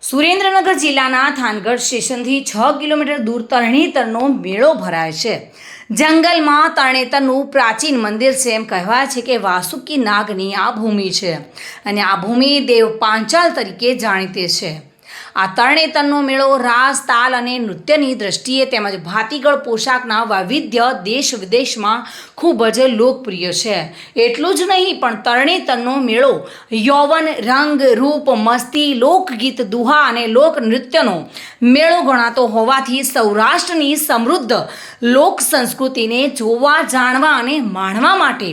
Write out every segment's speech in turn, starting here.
સુરેન્દ્રનગર જિલ્લાના થાનગઢ સ્ટેશનથી 6 કિલોમીટર દૂર તરણેતરનો મેળો ભરાય છે. જંગલમાં તરણેતરનું પ્રાચીન મંદિર છે. એમ કહેવાય છે કે વાસુકી નાગની આ ભૂમિ છે અને આ ભૂમિ દેવ પાંચાલ તરીકે જાણીતી છે. આ તરણેતરનો મેળો રાસ, તાલ અને નૃત્યની દ્રષ્ટિએ તેમજ ભાતીગળ પોશાકના વૈવિધ્ય દેશ વિદેશમાં ખૂબ જ લોકપ્રિય છે. એટલું જ નહીં પણ તરણેતરનો મેળો યૌવન, રંગ, રૂપ, મસ્તી, લોકગીત, દુહા અને લોકનૃત્યનો મેળો ગણાતો હોવાથી સૌરાષ્ટ્રની સમૃદ્ધ લોક સંસ્કૃતિને જોવા, જાણવા અને માણવા માટે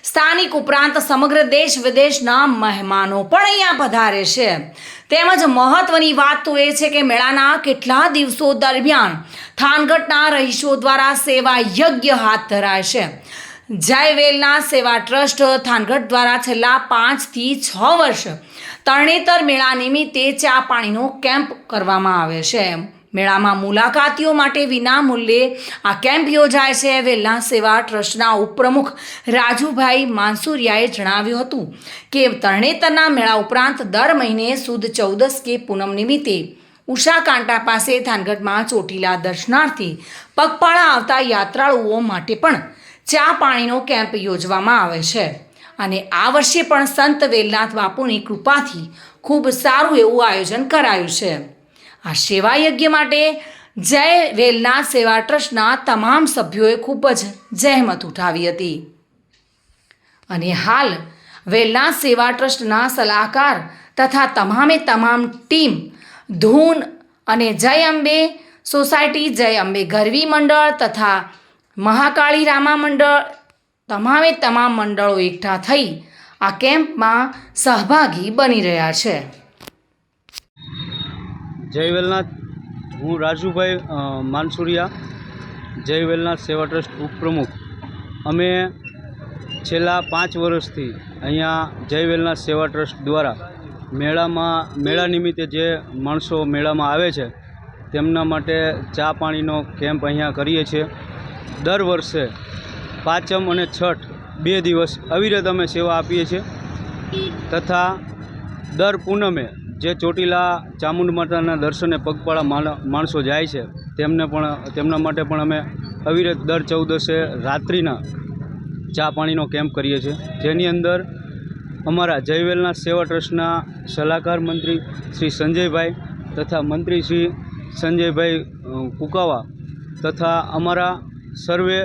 સ્થાનિક ઉપરાંત સમગ્ર દેશ વિદેશના મહેમાનો પણ અહીંયા પધારે છે. તેમજ મહત્વની વાત તો એ છે કે મેળાના કેટલા દિવસો દરમિયાન થાનગઢના રહીશો દ્વારા સેવા યજ્ઞ હાથ ધરાય છે. જય વેલના સેવા ટ્રસ્ટ થાનગઢ દ્વારા છેલ્લા 5 થી 6 વર્ષ તરણેતર મેળા નિમિત્તે ચા પાણીનો કેમ્પ કરવામાં આવે છે. મેળામાં મુલાકાતીઓ માટે વિના મૂલ્યે આ કેમ્પ યોજાય છે. વેલના સેવા ટ્રસ્ટના ઉપપ્રમુખ રાજુભાઈ માનસુરિયાએ જણાવ્યું હતું કે તરણેતરના મેળા ઉપરાંત દર મહિને સુદ 14 કે પૂનમ નિમિત્તે ઉષા કાંટા પાસે થાનગઢમાં ચોટીલા દર્શનાર્થી પગપાળા આવતા યાત્રાળુઓ માટે પણ ચા પાણીનો કેમ્પ યોજવામાં આવે છે. અને આ વર્ષે પણ સંત વેલનાથ બાપુની કૃપાથી ખૂબ સારું એવું આયોજન કરાયું છે. આ સેવા યજ્ઞ માટે જય વેલનાથ સેવા ટ્રસ્ટના તમામ સભ્યોએ ખૂબ જ જહેમત ઉઠાવી હતી અને હાલ વેલનાથ સેવા ટ્રસ્ટના સલાહકાર તથા તમામ ટીમ ધૂન અને જય અંબે સોસાયટી, જય અંબે ગરવી મંડળ તથા મહાકાળી રામા મંડળ તમામ મંડળો એકઠા થઈ આ કેમ્પમાં સહભાગી બની રહ્યા છે. જય વેલનાથ. હું રાજુભાઈ માનસુરિયા, જય વેલનાથ સેવા ટ્રસ્ટ ઉપપ્રમુખ. અમે છેલ્લા 5 વર્ષથી અહીંયા જય વેલનાથ સેવા ટ્રસ્ટ દ્વારા મેળા નિમિત્તે જે માણસો મેળામાં આવે છે તેમના માટે ચા પાણીનો કેમ્પ અહીંયા કરીએ છીએ. દર વર્ષે પાંચમ અને છઠ 2 દિવસ અવિરત અમે સેવા આપીએ છીએ તથા દર પૂનમે જે ચોટીલા ચામુંડ માતાના દર્શને પગપાળા માણસો જાય છે તેમના માટે પણ અમે અવિરત દર 14 રાત્રિના ચા પાણીનો કેમ્પ કરીએ છીએ. જેની અંદર અમારા જય વેલનાથ સેવા ટ્રસ્ટના સલાહકાર મંત્રી શ્રી સંજયભાઈ તથા મંત્રી શ્રી સંજયભાઈ કુકાવા તથા અમારા સર્વે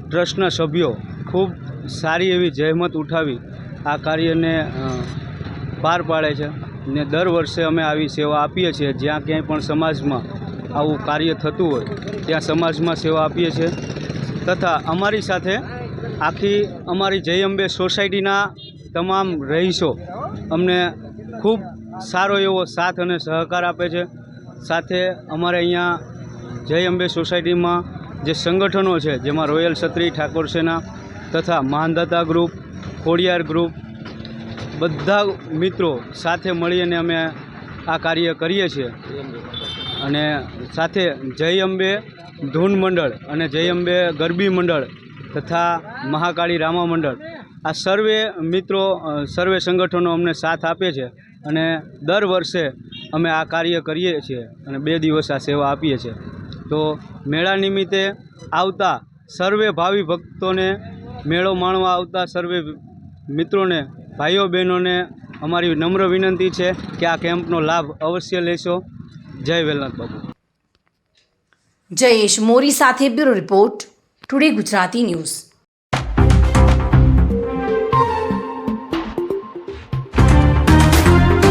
ટ્રસ્ટના સભ્યો ખૂબ સારી એવી જહેમત ઉઠાવી આ કાર્યને પાર પાડે છે ને દર વર્ષે અમે આવી સેવા આપીએ છીએ. જ્યાં ક્યાંય પણ સમાજમાં આવું કાર્ય થતું હોય ત્યાં સમાજમાં સેવા આપીએ છીએ તથા અમારી સાથે આખી અમારી જય અંબે સોસાયટીના તમામ રહીશો અમને ખૂબ સારો એવો સાથ અને સહકાર આપે છે. સાથે અમારે અહીંયા જય અંબે સોસાયટીમાં જે સંગઠનો છે જેમાં રોયલ ક્ષત્રિય ઠાકોર સેના તથા માનદાતા ગ્રુપ, ખોડિયાર ગ્રુપ બધા મિત્રો સાથે મળીને અમે આ કાર્ય કરીએ છીએ. અને સાથે જય અંબે ધૂન મંડળ અને જય અંબે ગરબી મંડળ તથા મહાકાળી રામા મંડળ આ સર્વે મિત્રો સર્વે સંગઠનો અમને સાથ આપે છે અને દર વર્ષે અમે આ કાર્ય કરીએ છીએ અને 2 દિવસ આ સેવા આપીએ છીએ. તો મેળા નિમિત્તે આવતા સર્વે ભાવિ ભક્તોને, મેળો માણવા આવતા સર્વે મિત્રોને, ભાઈઓ બહેનોને અમારી નમ્ર વિનંતી છે કે આ કેમ્પનો લાભ અવશ્ય લેશો. જય વેલનાથ બાપુ. જયેશ મોરી સાથે bureau report, today Gujarati news.